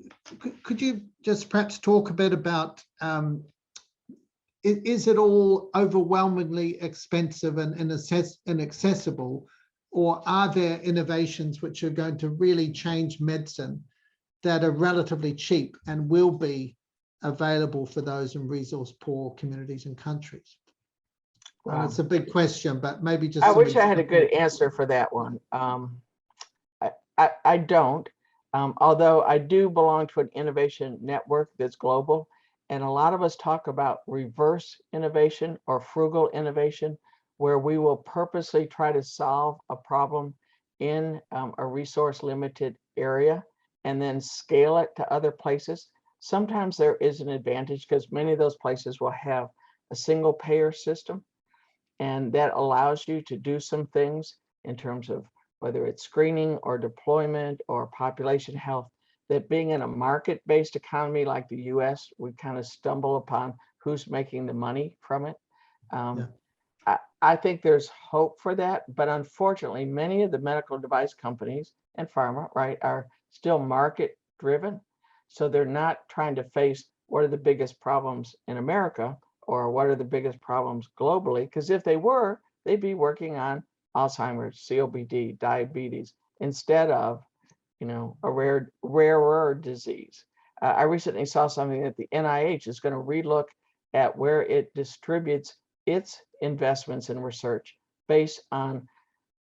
could you just perhaps talk a bit about, is it all overwhelmingly expensive and inaccessible, or are there innovations which are going to really change medicine that are relatively cheap and will be available for those in resource poor communities and countries? Wow. It's a big question, but maybe just— I wish I had a good answer for that one. I don't, although I do belong to an innovation network that's global, and a lot of us talk about reverse innovation or frugal innovation, where we will purposely try to solve a problem in a resource limited area and then scale it to other places. Sometimes there is an advantage because many of those places will have a single payer system, and that allows you to do some things in terms of whether it's screening or deployment or population health, that being in a market-based economy like the US, we kind of stumble upon who's making the money from it. I think there's hope for that, but unfortunately, many of the medical device companies and pharma, right, are still market-driven. So they're not trying to face what are the biggest problems in America or what are the biggest problems globally, because if they were, they'd be working on Alzheimer's, COPD, diabetes, instead of, you know, a rarer disease. I recently saw something that the NIH is going to relook at where it distributes its investments in research based on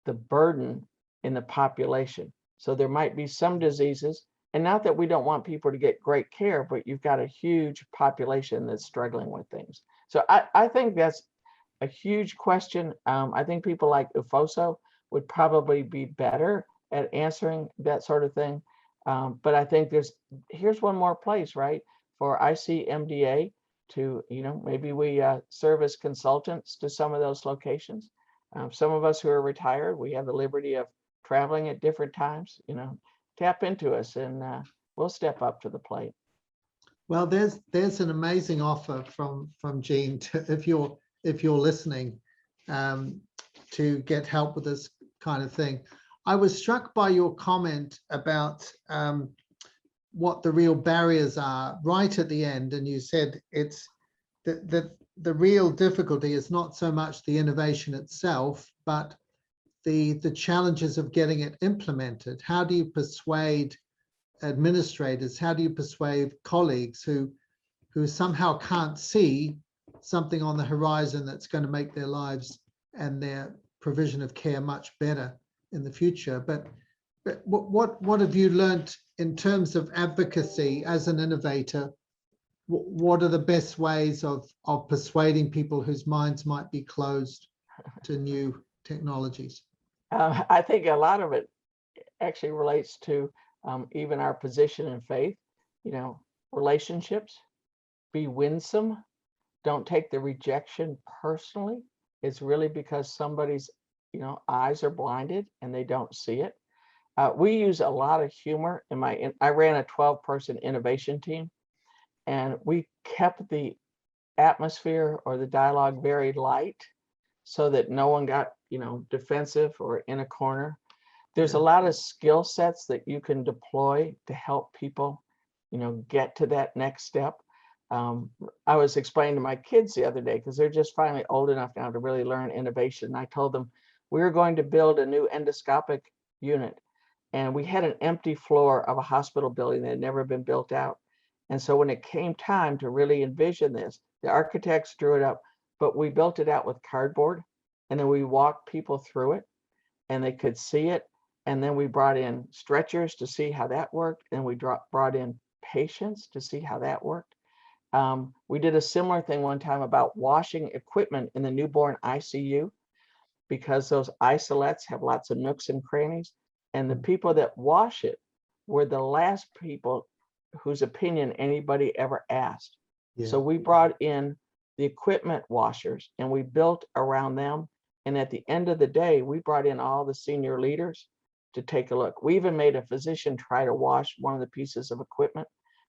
the burden in the population. So there might be some diseases, and not that we don't want people to get great care, but you've got a huge population that's struggling with things. So I think that's a huge question. I think people like Ufoso would probably be better at answering that sort of thing. But I think here's one more place, right, for ICMDA to, you know, maybe we serve as consultants to some of those locations. Some of us who are retired, we have the liberty of traveling at different times, you know, tap into us and we'll step up to the plate. Well, there's an amazing offer from Jean if you're listening, to get help with this kind of thing. I was struck by your comment about what the real barriers are right at the end, and you said it's the real difficulty is not so much the innovation itself, but the challenges of getting it implemented. How do you persuade administrators? How do you persuade colleagues who somehow can't see something on the horizon that's going to make their lives and their provision of care much better in the future? But what have you learned in terms of advocacy as an innovator? What are the best ways of persuading people whose minds might be closed to new technologies? I think a lot of it actually relates to even our position in faith. You know, relationships, be winsome. Don't take the rejection personally. It's really because somebody's, eyes are blinded and they don't see it. We use a lot of humor I ran a 12-person innovation team, and we kept the atmosphere or the dialogue very light so that no one got, defensive or in a corner. There's a lot of skill sets that you can deploy to help people, get to that next step. I was explaining to my kids the other day, because they're just finally old enough now to really learn innovation. And I told them we were going to build a new endoscopic unit, and we had an empty floor of a hospital building that had never been built out. And so when it came time to really envision this, the architects drew it up, but we built it out with cardboard, and then we walked people through it and they could see it. And then we brought in stretchers to see how that worked. And we brought in patients to see how that worked. We did a similar thing one time about washing equipment in the newborn ICU, because those isolettes have lots of nooks and crannies. And the people that wash it were the last people whose opinion anybody ever asked. Yeah. So we brought in the equipment washers and we built around them. And at the end of the day, we brought in all the senior leaders to take a look. We even made a physician try to wash one of the pieces of equipment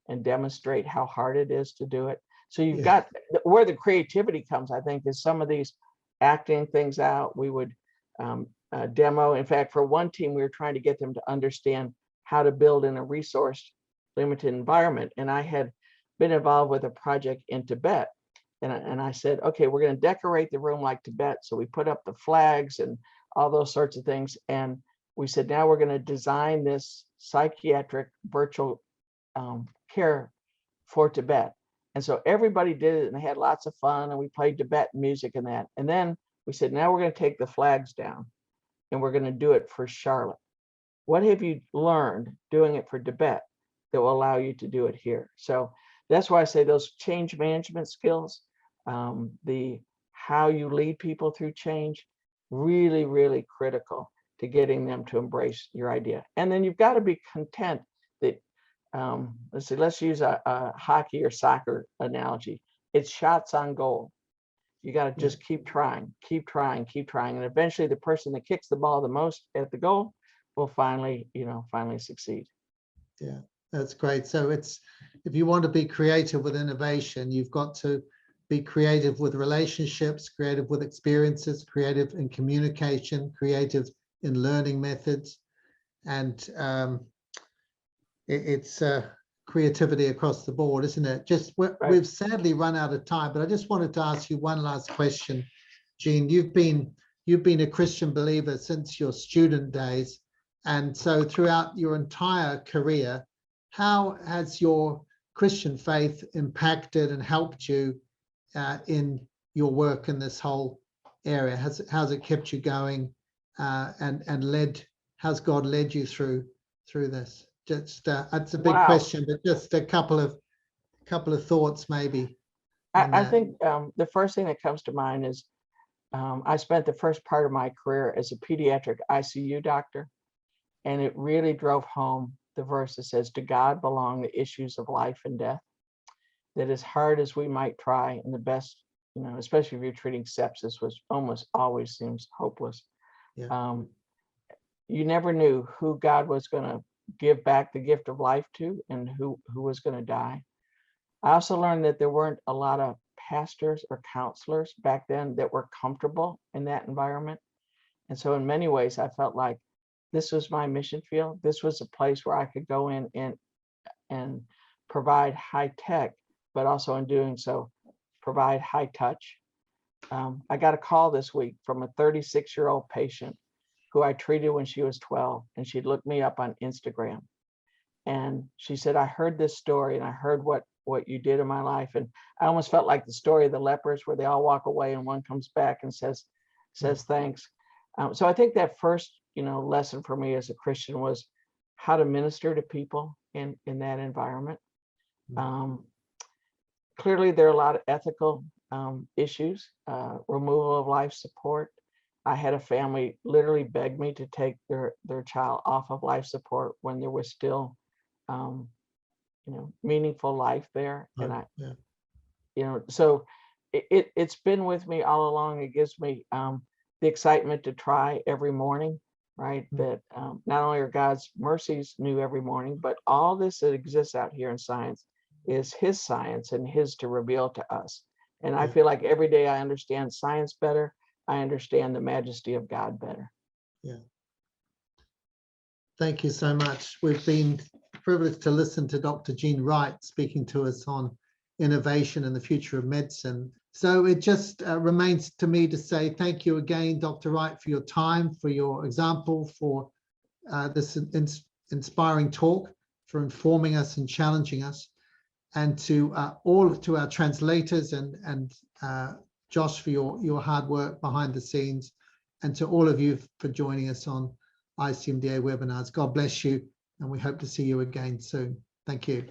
and demonstrate how hard it is to do it. So you've got where the creativity comes, I think, is some of these acting things out. We would demo. In fact, for one team, we were trying to get them to understand how to build in a resource limited environment. And I had been involved with a project in Tibet. And I said, okay, we're going to decorate the room like Tibet. So we put up the flags and all those sorts of things. And we said, now we're going to design this psychiatric virtual care for Tibet. And so everybody did it and they had lots of fun, and we played Tibetan music and that. And then we said, now we're going to take the flags down and we're going to do it for Charlotte. What have you learned doing it for Tibet that will allow you to do it here? So that's why I say those change management skills, the how you lead people through change, really, really critical to getting them to embrace your idea. And then you've got to be content that, let's use a hockey or soccer analogy. It's shots on goal. You got to just keep trying, keep trying, keep trying. And eventually the person that kicks the ball the most at the goal will finally succeed. Yeah, that's great. So if you want to be creative with innovation, you've got to be creative with relationships, creative with experiences, creative in communication, creative in learning methods. And it's creativity across the board, isn't it? We've sadly run out of time, but I just wanted to ask you one last question. Jean, you've been a Christian believer since your student days. And so throughout your entire career, how has your Christian faith impacted and helped you in your work in this whole area? How's it kept you going, and how's God led you through this? Just it's a big question, but just a couple of thoughts maybe. I think the first thing that comes to mind is I spent the first part of my career as a pediatric ICU doctor, and it really drove home the verse that says, to God belong the issues of life and death. That as hard as we might try, and the best, especially if you're treating sepsis, which almost always seems hopeless. Yeah. You never knew who God was going to give back the gift of life to and who was going to die. I also learned that there weren't a lot of pastors or counselors back then that were comfortable in that environment. And so in many ways, I felt like this was my mission field. This was a place where I could go in and provide high tech, but also in doing so, provide high touch. I got a call this week from a 36-year-old patient who I treated when she was 12, and she'd looked me up on Instagram. And she said, I heard this story and I heard what you did in my life. And I almost felt like the story of the lepers, where they all walk away and one comes back and says thanks. So I think that first, lesson for me as a Christian was how to minister to people in that environment. Clearly, there are a lot of ethical issues, removal of life support, I had a family literally beg me to take their child off of life support when there was still, meaningful life there. And so it's been with me all along. It gives me the excitement to try every morning, right? That not only are God's mercies new every morning, but all this that exists out here in science is his science and his to reveal to us. And I feel like every day I understand science better. I understand the majesty of God better. Yeah. Thank you so much. We've been privileged to listen to Dr. Jean Wright speaking to us on innovation and the future of medicine. So it just remains to me to say thank you again, Dr. Wright, for your time, for your example, for this inspiring talk, for informing us and challenging us, and to all to our translators and Josh for your hard work behind the scenes, and to all of you for joining us on ICMDA webinars. God bless you, and we hope to see you again soon. Thank you.